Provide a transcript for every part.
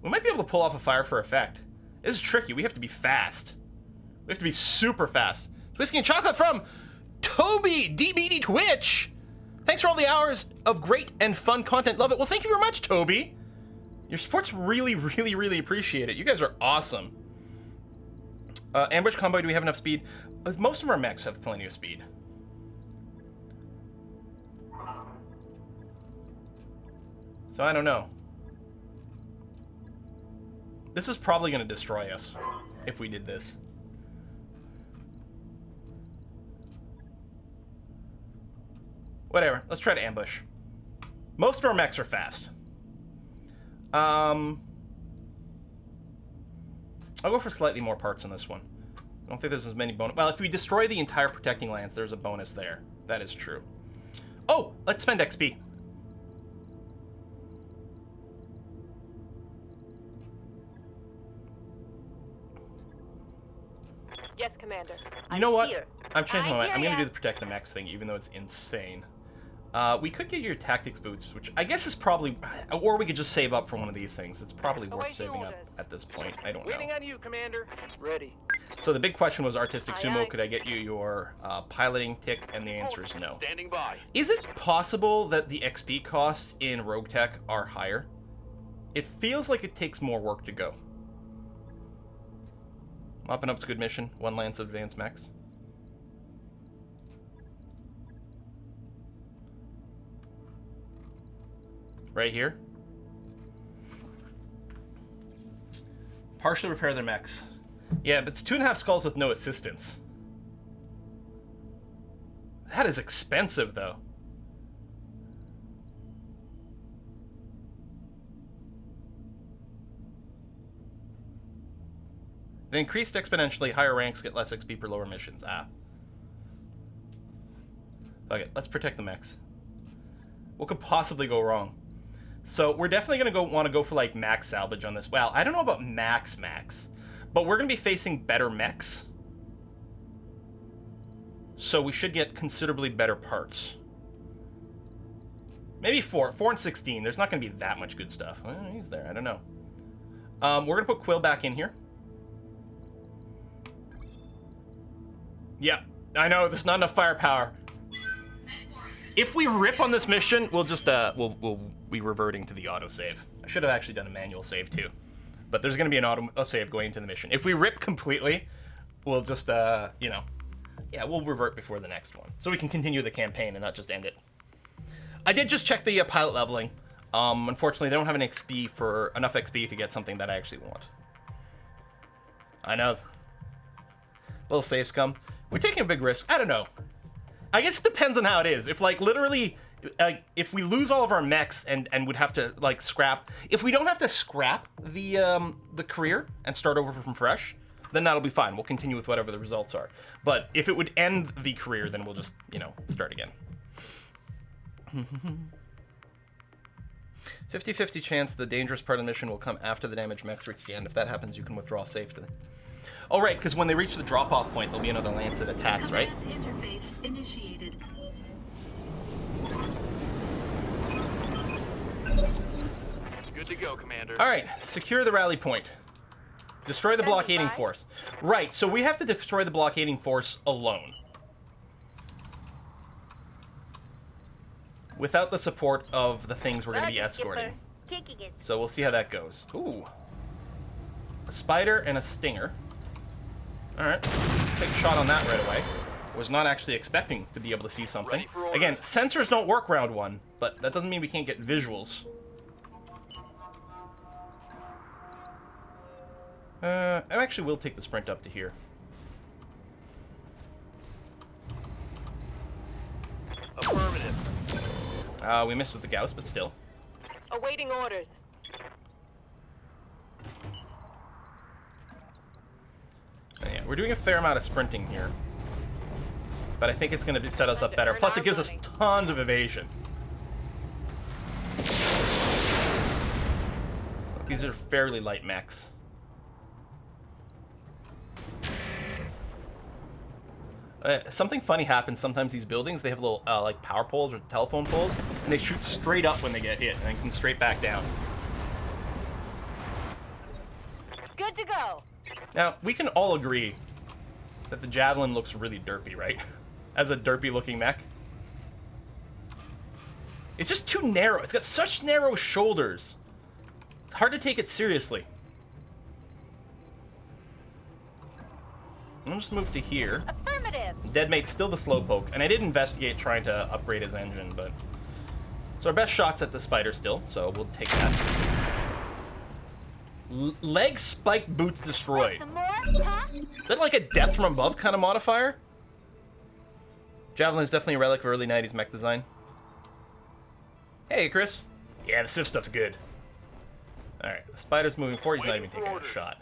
We might be able to pull off a fire for effect. This is tricky. We have to be fast. We have to be super fast. Whiskey and chocolate from Toby DBD Twitch. Thanks for all the hours of great and fun content. Love it. Well, thank you very much, Toby. Your support's really appreciated. You guys are awesome. Ambush combo, do we have enough speed? Most of our mechs have plenty of speed. So I don't know. This is probably going to destroy us if we did this. Whatever, let's try to ambush. Most of our mechs are fast. I'll go for slightly more parts on this one. I don't think there's as many bonus. Well, if we destroy the entire protecting lance, there's a bonus there. That is true. Oh, let's spend XP. Yes, Commander. You know what? I'm changing my mind. I'm gonna do the protect the mechs thing, even though it's insane. We could get your tactics boots, which I guess is probably, or we could just save up for one of these things. It's probably worth saving up at this point. I don't know. Waiting on you, Commander. Ready. So the big question was, Artistic Sumo, could I get you your piloting tick? And the answer is no. Standing by. Is it possible that the XP costs in RogueTech are higher? It feels like it takes more work to go. Mopping up's a good mission. 1 lance of advanced mechs. Right here. Partially repair their mechs. Yeah, but it's 2.5 skulls with no assistance. That is expensive, though. They increased exponentially. Higher ranks get less XP per lower missions. Ah. Okay, let's protect the mechs. What could possibly go wrong? So we're definitely going to want to go for like max salvage on this. Well, I don't know about max, but we're going to be facing better mechs. So we should get considerably better parts. Maybe 4 and 16. There's not going to be that much good stuff. Well, he's there. I don't know. We're going to put Quill back in here. Yeah, I know. There's not enough firepower. If we rip on this mission, we'll just we'll be reverting to the autosave. I should have actually done a manual save too, but there's going to be an auto save going into the mission. If we rip completely, we'll just you know, yeah, we'll revert before the next one, so we can continue the campaign and not just end it. I did just check the pilot leveling. Unfortunately, they don't have enough XP to get something that I actually want. I know. Little save scum. We're taking a big risk. I don't know. I guess it depends on how it is. If like literally, if we lose all of our mechs and would have to like scrap, if we don't have to scrap the career and start over from fresh, then that'll be fine. We'll continue with whatever the results are. But if it would end the career, then we'll just, you know, start again. 50-50 chance the dangerous part of the mission will come after the damaged mechs reach the end. If that happens, you can withdraw safely. Oh, right, because when they reach the drop-off point, there'll be another lance that attacks, right? Interface initiated. Good to go, Commander. All right, secure the rally point. Destroy the blockading force. Right, so we have to destroy the blockading force alone. Without the support of the things we're going to be escorting. So we'll see how that goes. Ooh. A spider and a stinger. Alright, take a shot on that right away. Was not actually expecting to be able to see something. Again, sensors don't work round 1, but that doesn't mean we can't get visuals. I actually will take the sprint up to here. Affirmative. We missed with the Gauss, but still. Awaiting orders. Yeah, we're doing a fair amount of sprinting here. But I think it's going to set us up better. Plus, it gives us tons of evasion. These are fairly light mechs. Something funny happens sometimes. These buildings, they have little like power poles or telephone poles, and they shoot straight up when they get hit and then come straight back down. Good to go. Now, we can all agree that the Javelin looks really derpy, right? As a derpy looking mech. It's just too narrow. It's got such narrow shoulders. It's hard to take it seriously. I'll just move to here. Affirmative. Deadmate's still the slowpoke, and I did investigate trying to upgrade his engine, but... So our best shot's at the spider still, so we'll take that. Leg spiked boots destroyed. Some more? Huh? Is that like a death from above kind of modifier? Javelin is definitely a relic of early 90s mech design. Hey, Chris. Yeah, the Civ stuff's good. Alright, the spider's moving forward. He's not even taking a shot.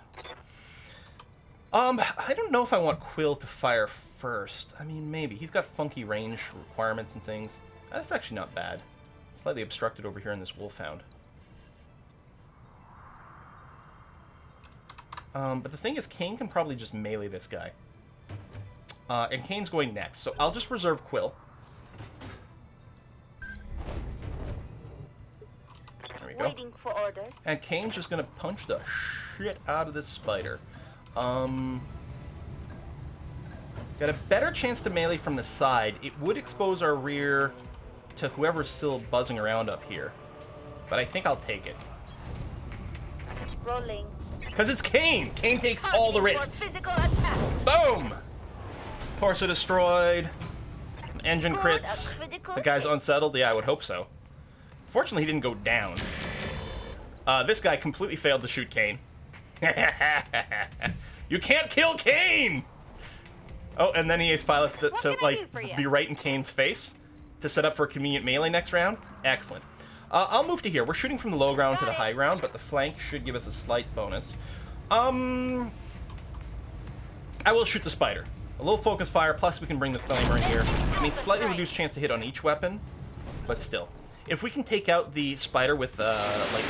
I don't know if I want Quill to fire first. I mean, maybe. He's got funky range requirements and things. That's actually not bad. Slightly obstructed over here in this Wolfhound. But the thing is, Kane can probably just melee this guy. And Kane's going next, so I'll just reserve Quill. There we go. Waiting for orders. And Kane's just gonna punch the shit out of this spider. Got a better chance to melee from the side. It would expose our rear to whoever's still buzzing around up here. But I think I'll take it. Rolling. Because it's Kane! Kane takes all the risks. Physical attack. Boom! Torso destroyed. Engine Scored a crits. critical The guy's hit. unsettled? Yeah, I would hope so. Fortunately, he didn't go down. This guy completely failed to shoot Kane. You can't kill Kane! Oh, and then he ace pilots to What can I do like, for ya? be right in Kane's face to set up for a convenient melee next round. Excellent. I'll move to here. We're shooting from the low ground to the high ground, but the flank should give us a slight bonus. I will shoot the spider. A little focus fire, plus we can bring the flamer in here. I mean, slightly reduced chance to hit on each weapon, but still. If we can take out the spider with, like,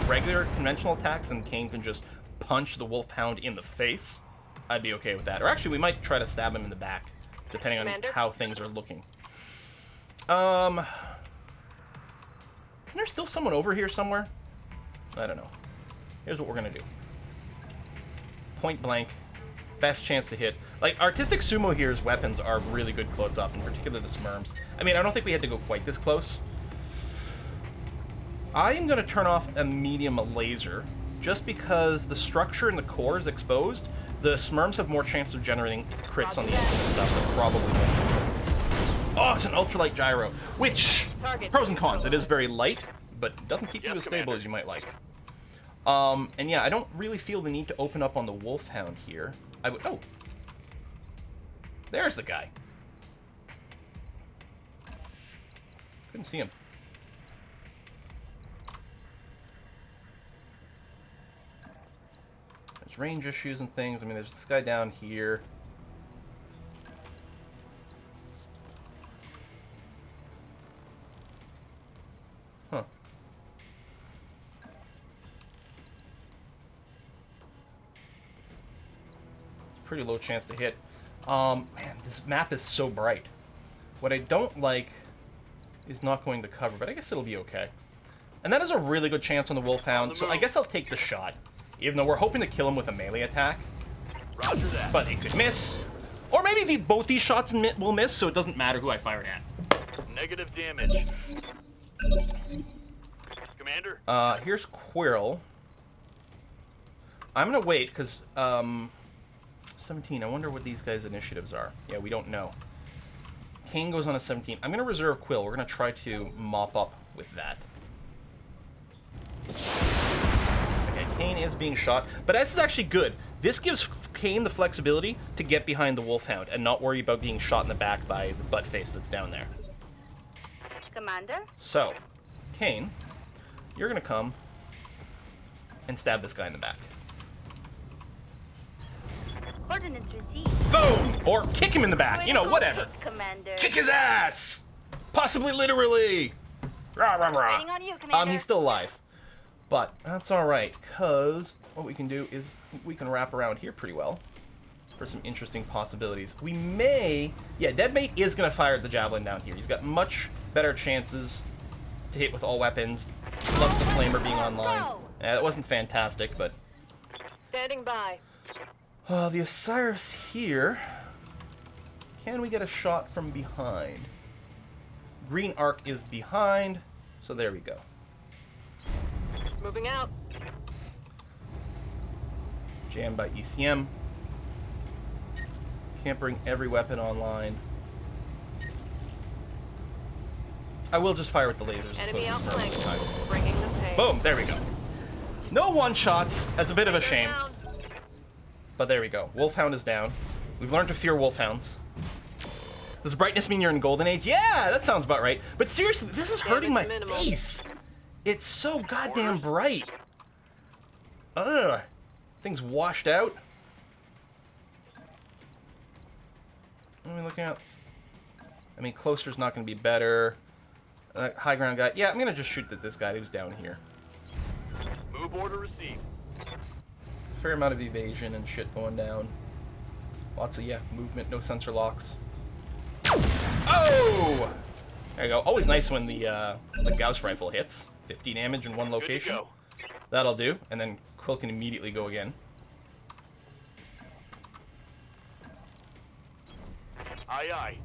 regular conventional attacks and Kane can just punch the Wolfhound in the face, I'd be okay with that. Or actually, we might try to stab him in the back, depending on Commander? how things are looking. Isn't there still someone over here somewhere? I don't know. Here's what we're gonna do. Point blank. Best chance to hit. Like, Artistic Sumo here's weapons are really good close up, in particular the Smurms. I mean, I don't think we had to go quite this close. I am gonna turn off a medium laser, just because the structure in the core is exposed. The Smurms have more chance of generating crits on the engine and stuff than probably won't. Oh, it's an ultralight gyro, which, pros and cons, it is very light, but it doesn't keep you as stable as you might like. And yeah, I don't really feel the need to open up on the Wolfhound here. I would, oh. There's the guy. Couldn't see him. There's range issues and things. I mean, there's this guy down here. Huh. Pretty low chance to hit. Man, this map is so bright. What I don't like is not going to cover, but I guess it'll be okay. And that is a really good chance on the Wolfhound, so I guess I'll take the shot. Even though we're hoping to kill him with a melee attack. Roger that. But it could miss. Or maybe both these shots will miss, so it doesn't matter who I fired at. Negative damage. Commander? Here's Quirrell. I'm gonna wait, because, 17, I wonder what these guys' initiatives are. Yeah, we don't know. Kane goes on a 17. I'm gonna reserve Quill. We're gonna try to mop up with that. Okay, Kane is being shot, but this is actually good. This gives Kane the flexibility to get behind the Wolfhound and not worry about being shot in the back by the butt face that's down there. Commander? So, Kane, you're gonna come and stab this guy in the back. Coordinates received. Boom! Or kick him in the back, you know, whatever. Commander. Kick his ass! Possibly literally! Rah, rah, rah. Waiting on you, Commander. He's still alive. But that's alright, because what we can do is we can wrap around here pretty well for some interesting possibilities. We may... Yeah, Deadmate is going to fire the Javelin down here. He's got much better chances to hit with all weapons, plus the Flamer being online. That wasn't fantastic, but Standing by. The Osiris here. Can we get a shot from behind? Green arc is behind, so there we go. Moving out. Jammed by ECM. Can't bring every weapon online. I will just fire with the lasers. Enemy as opposed to outflanked. smoke. Bringing the pain. Boom, there we go. No one-shots. That's a bit of a shame. Down. But there we go. Wolfhound is down. We've learned to fear wolfhounds. Does brightness mean you're in golden age? Yeah, that sounds about right. But seriously, this is hurting my minimal. face. It's so goddamn bright. Ugh. Thing's washed out. What are we looking at? I mean, closer's not going to be better. High ground guy. Yeah, I'm going to just shoot at this guy who's down here. Move order received. Fair amount of evasion and shit going down. Lots of, yeah, movement, no sensor locks. Oh! There you go. Always nice when the Gauss rifle hits. 50 damage in one Good to location. go. That'll do. And then Quill can immediately go again. Aye, aye.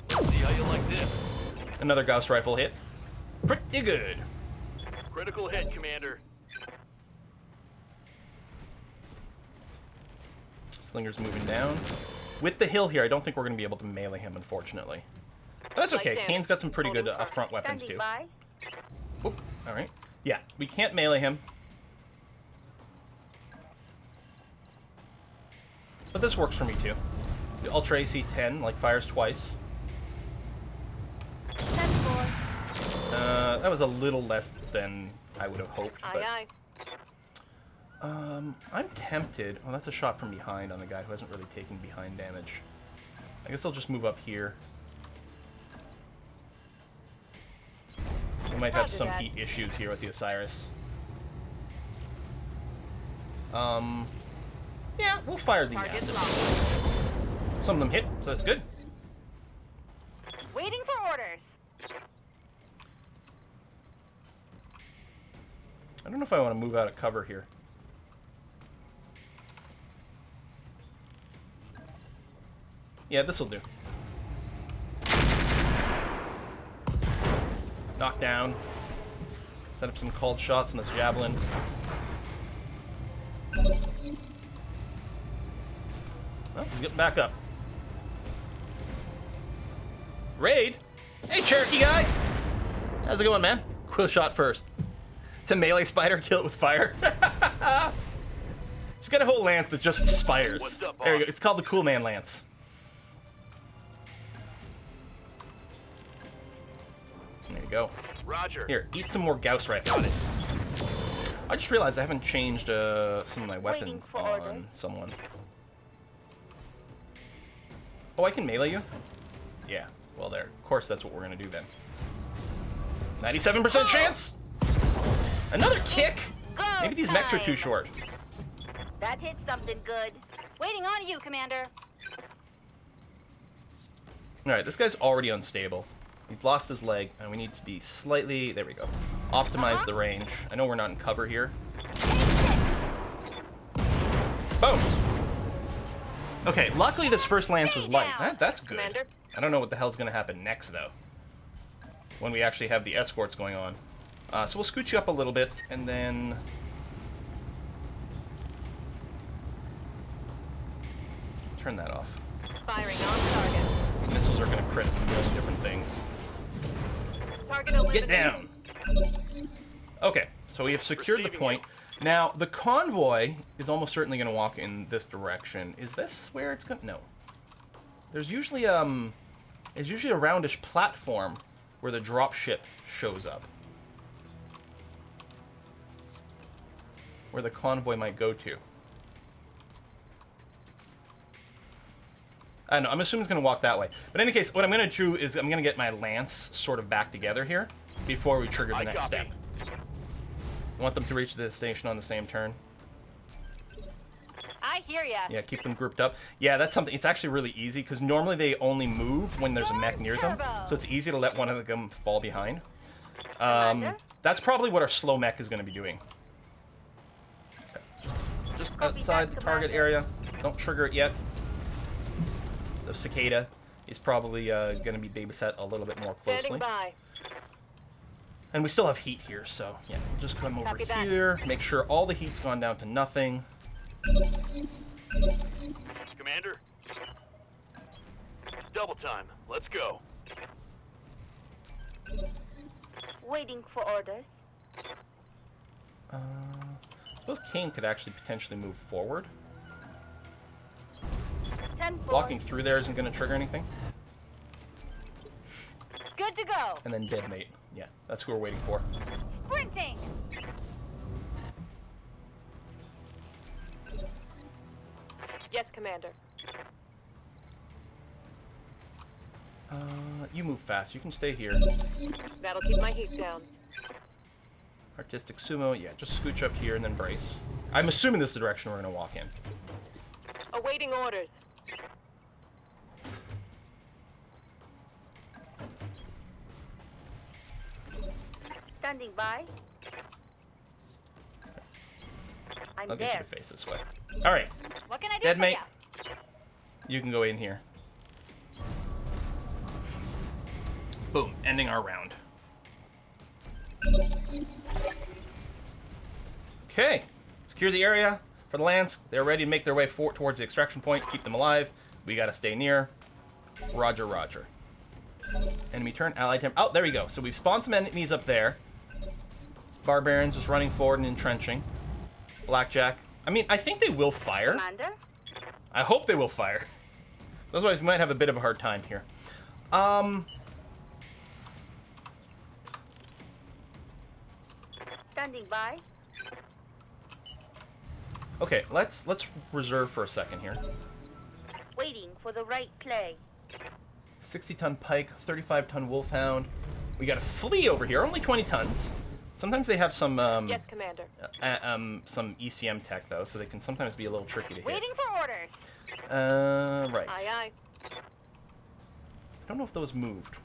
Let's see how you like this. Another Gauss rifle hit. Pretty good. Critical hit, Commander. Slinger's moving down. With the hill here, I don't think we're going to be able to melee him, unfortunately. But that's okay. Like Kane's got some pretty good upfront weapons, Standing too. by. Oop. Alright. Yeah, we can't melee him. But this works for me, too. The Ultra AC-10, like, fires twice. 10-4. That was a little less than I would have hoped, but... Aye, aye. I'm tempted... Well, that's a shot from behind on the guy who hasn't really taken behind damage. I guess I'll just move up here. We might have Roger some that. heat issues here with the Osiris. Yeah, we'll fire the Target acids. locked. Some of them hit, so that's good. Waiting for orders. I don't know if I want to move out of cover here. Yeah, this'll do. Knock down. Set up some cold shots on this javelin. Well, he's getting back up. Raid? Hey, Cherokee guy! How's it going, man? Quill shot first. It's a melee spider, kill it with fire. Just got a whole lance that just spires. What's up, There you boss? go. It's called the Cool Man Lance. There you go. Roger. Here, eat some more Gauss rifle. I just realized I haven't changed some of my weapons for on order. someone. Oh, I can melee you? Yeah. Well, there. Of course, that's what we're gonna do then. 97% chance. Another kick. Go Maybe these mechs are too time. short. That hit something good. Waiting on you, Commander. All right, this guy's already unstable. He's lost his leg, and we need to be slightly. There we go. Optimize the range. I know we're not in cover here. Boom. Okay, luckily this first lance was light. That's good. Commander. I don't know what the hell's going to happen next, though, when we actually have the escorts going on. So we'll scoot you up a little bit, and then... turn that off. Firing on target. Missiles are going to crit a million different things. Target eliminated. Get down! Okay, so we have secured the Receiving point. Now, the convoy is almost certainly going to walk in this direction. Is this where it's going to... No. There's usually a roundish platform where the dropship shows up. Where the convoy might go to. I don't know, I'm assuming it's going to walk that way. But in any case, what I'm going to do is I'm going to get my lance sort of back together here before we trigger the I next copy. step. I want them to reach the destination on the same turn. I hear ya. Yeah, keep them grouped up. Yeah, that's something. It's actually really easy because normally they only move when there's a mech near them. So it's easy to let one of them fall behind. Commander? That's probably what our slow mech is going to be doing. Okay. Just outside the target area. Don't trigger it yet. The cicada is probably going to be babysat a little bit more closely. Standing by. And we still have heat here, so yeah, we'll just come over Copy that. here, make sure all the heat's gone down to nothing. Commander? Double time. Let's go. Waiting for orders. I suppose Kane could actually potentially move forward. 10-4. Walking through there isn't going to trigger anything. Good to go. And then dead mate. Yeah, that's who we're waiting for. Sprinting. Yes, Commander. You move fast. You can stay here. That'll keep my heat down. Artistic sumo. Yeah, just scooch up here and then brace. I'm assuming this is the direction we're going to walk in. Awaiting orders. Standing by. I'm I'll get you there. to face this way. All right, What can I do dead for mate. ya? You can go in here. Boom, ending our round. Okay, secure the area for the Lance. They're ready to make their way towards the extraction point. Keep them alive. We gotta stay near. Roger, roger. Enemy turn, allied temp. Oh, there we go. So we've spawned some enemies up there. Barbarians just running forward and entrenching. Blackjack. I mean, I think they will fire. Commander. I hope they will fire. Otherwise, we might have a bit of a hard time here. Standing by. Okay, let's reserve for a second here. Waiting for the right play. 60-ton pike, 35-ton wolfhound. We got a flea over here, only 20 tons. Sometimes they have some Yes, Commander. some ECM tech though, so they can sometimes be a little tricky to hit. Waiting for orders. Right. Aye, aye. I don't know if those moved.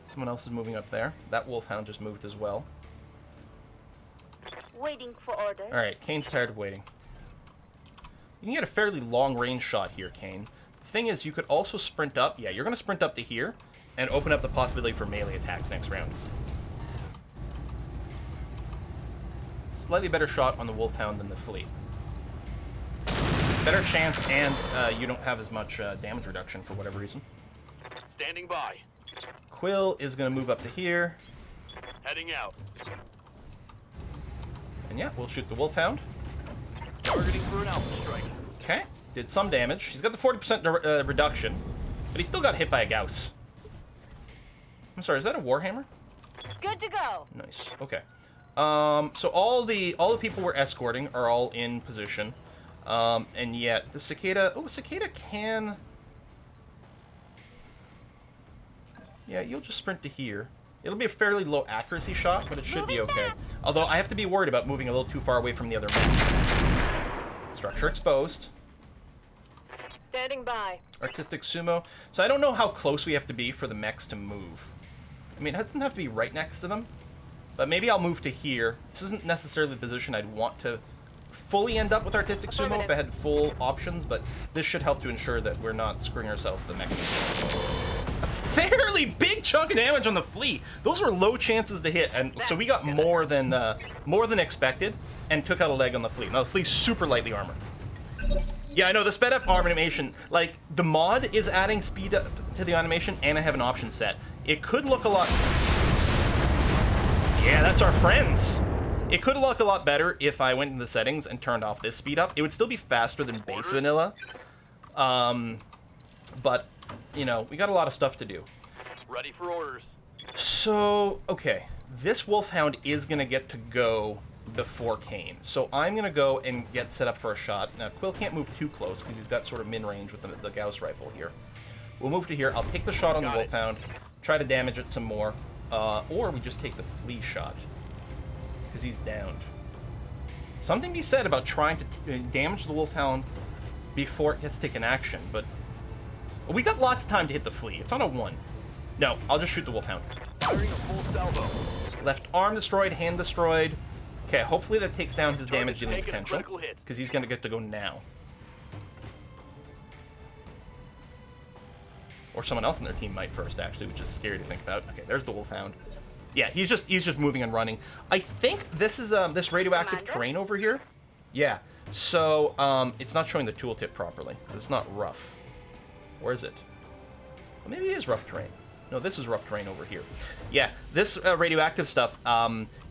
Someone else is moving up there. That wolfhound just moved as well. Waiting for orders. Alright, Kane's tired of waiting. You can get a fairly long range shot here, Kane. The thing is, you could also sprint up. Yeah, you're going to sprint up to here and open up the possibility for melee attacks next round. Slightly better shot on the wolfhound than the flea. Better chance, and you don't have as much damage reduction for whatever reason. Standing by. Quill is going to move up to here. Heading out. And yeah, we'll shoot the wolfhound. Targeting for an alpha strike. Okay, did some damage. He's got the 40% reduction, but he still got hit by a Gauss. I'm sorry, is that a Warhammer? Good to go. Nice. Okay. So all the people we're escorting are all in position, and yet the cicada. Oh, cicada can. Yeah, you'll just sprint to here. It'll be a fairly low accuracy shot, but it should be okay. Although I have to be worried about moving a little too far away from the other men. Structure exposed. Standing by. Artistic sumo. So I don't know how close we have to be for the mechs to move. I mean, it doesn't have to be right next to them. But maybe I'll move to here. This isn't necessarily the position I'd want to fully end up with Artistic Sumo if I had full options, but this should help to ensure that we're not screwing ourselves with the mech. A fairly big chunk of damage on the flea. Those were low chances to hit, and so we got more than expected, and took out a leg on the flea. Now the flea's super lightly armored. Yeah, I know, the sped up arm animation, like, the mod is adding speed up to the animation, and I have an option set. It could look a lot... Yeah, that's our friends! It could look a lot better if I went into the settings and turned off this speed up. It would still be faster than base vanilla. But, you know, we got a lot of stuff to do. Ready for orders. So, okay. This wolfhound is going to get to go before Kane. So I'm going to go and get set up for a shot. Now, Quill can't move too close because he's got sort of min-range with the Gauss rifle here. We'll move to here. I'll take the shot on the wolfhound, try to damage it some more, or we just take the flea shot because he's downed. Something be said about trying to damage the wolfhound before it gets taken action, but we got lots of time to hit the flea. It's on a 1. No, I'll just shoot the Wolfhound. Firing a full salvo. Left arm destroyed, hand destroyed. Okay, hopefully that takes down his damage dealing taking a potential. critical hit. Because he's going to get to go now. Or someone else in their team might first, actually, which is scary to think about. Okay, there's the Wolfhound. Yeah, he's just moving and running. I think this is this radioactive Commander? terrain over here. Yeah. So it's not showing the tooltip properly because it's not rough. Where is it? Well, maybe it is rough terrain. No, this is rough terrain over here. Yeah, this radioactive stuff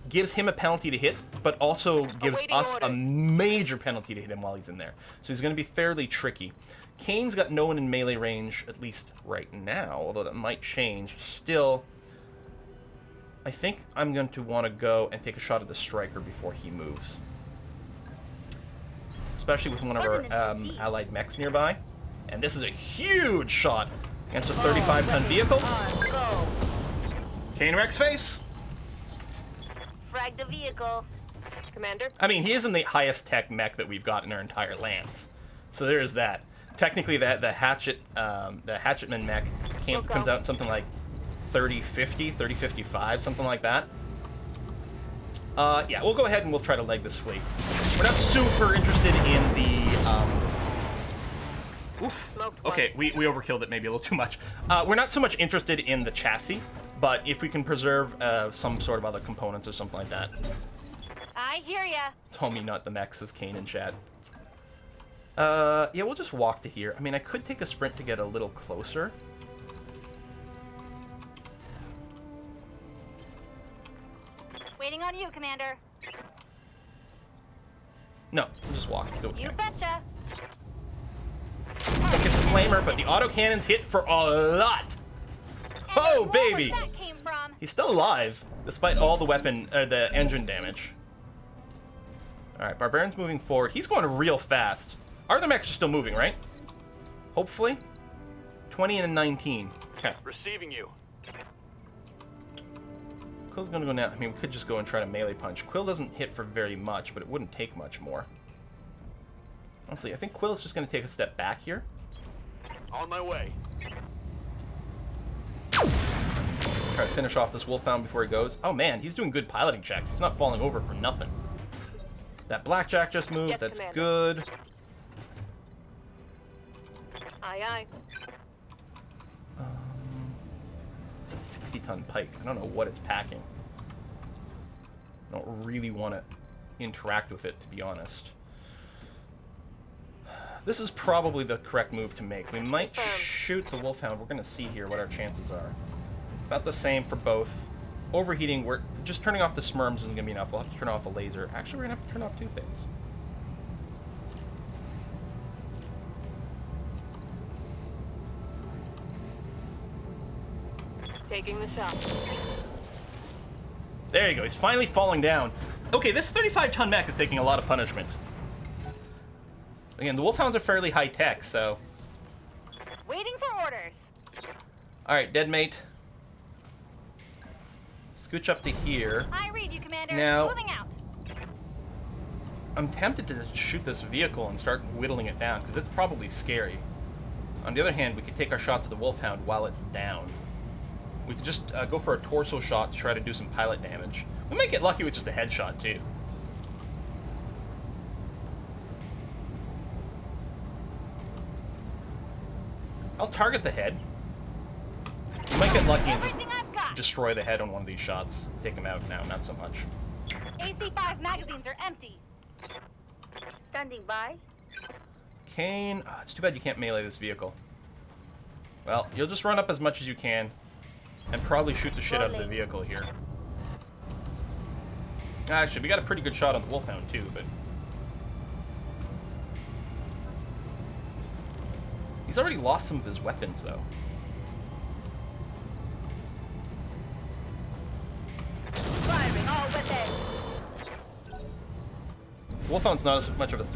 gives him a penalty to hit, but also gives Awaiting us a orders. major penalty to hit him while he's in there. So he's going to be fairly tricky. Kane's got no one in melee range, at least right now, although that might change. Still, I think I'm going to want to go and take a shot at the striker before he moves. Especially with one of our allied mechs nearby. And this is a huge shot against a 35-ton vehicle. Go. Kane Rex face. Frag the vehicle. Commander? I mean, he isn't the highest tech mech that we've got in our entire lands. So there is that. Technically, the Hatchetman mech comes out in something like 3050, 3055, something like that. Yeah, we'll go ahead and we'll try to leg this fleet. We're not super interested in the... Oof. Okay, we overkilled it maybe a little too much. We're not so much interested in the chassis, but if we can preserve some sort of other components or something like that. I hear ya. Tell me not the mech, says Kane in chat. Yeah, we'll just walk to here. I mean, I could take a sprint to get a little closer. Waiting on you, Commander. No, we'll just walk. Let's go with You Kane. betcha. Don't get the flamer, but the autocannons hit for a lot. And Oh, where baby! was that came from? He's still alive, despite all the the engine damage. All right, Barbarian's moving forward. He's going real fast. Our other mechs are still moving, right? Hopefully. 20 and a 19. Okay. Receiving you. Quill's gonna go now. I mean, we could just go and try to melee punch. Quill doesn't hit for very much, but it wouldn't take much more. Honestly, I think Quill's just gonna take a step back here. On my way. Try to finish off this Wolfhound before he goes. Oh man, he's doing good piloting checks. He's not falling over for nothing. That Blackjack just moved. Yes, That's Commander. good. Aye, aye. It's a 60-ton pike. I don't know what it's packing. I don't really want to interact with it, to be honest. This is probably the correct move to make. We might shoot the Wolfhound. We're going to see here what our chances are. About the same for both. Overheating, we're just turning off the Smurms isn't going to be enough. We'll have to turn off a laser. Actually, we're going to have to turn off two things. Taking the shot. There you go. He's finally falling down. Okay, this 35-ton mech is taking a lot of punishment. Again, the Wolfhounds are fairly high-tech, so... Waiting for orders. Alright, dead mate. Scooch up to here. I read you, Commander. Now- Moving out. I'm tempted to shoot this vehicle and start whittling it down, because it's probably scary. On the other hand, we could take our shots at the Wolfhound while it's down. We could just go for a torso shot to try to do some pilot damage. We might get lucky with just a headshot, too. I'll target the head. We might get lucky and just Everything I've got. destroy the head on one of these shots. Take him out now, not so much. AC-5 magazines are empty. Standing by. Kane, oh, it's too bad you can't melee this vehicle. Well, you'll just run up as much as you can and probably shoot the shit out of the vehicle here. Actually, we got a pretty good shot on the Wolfhound too, but... He's already lost some of his weapons, though. Firing all weapons. Wolfhound's not as much of a threat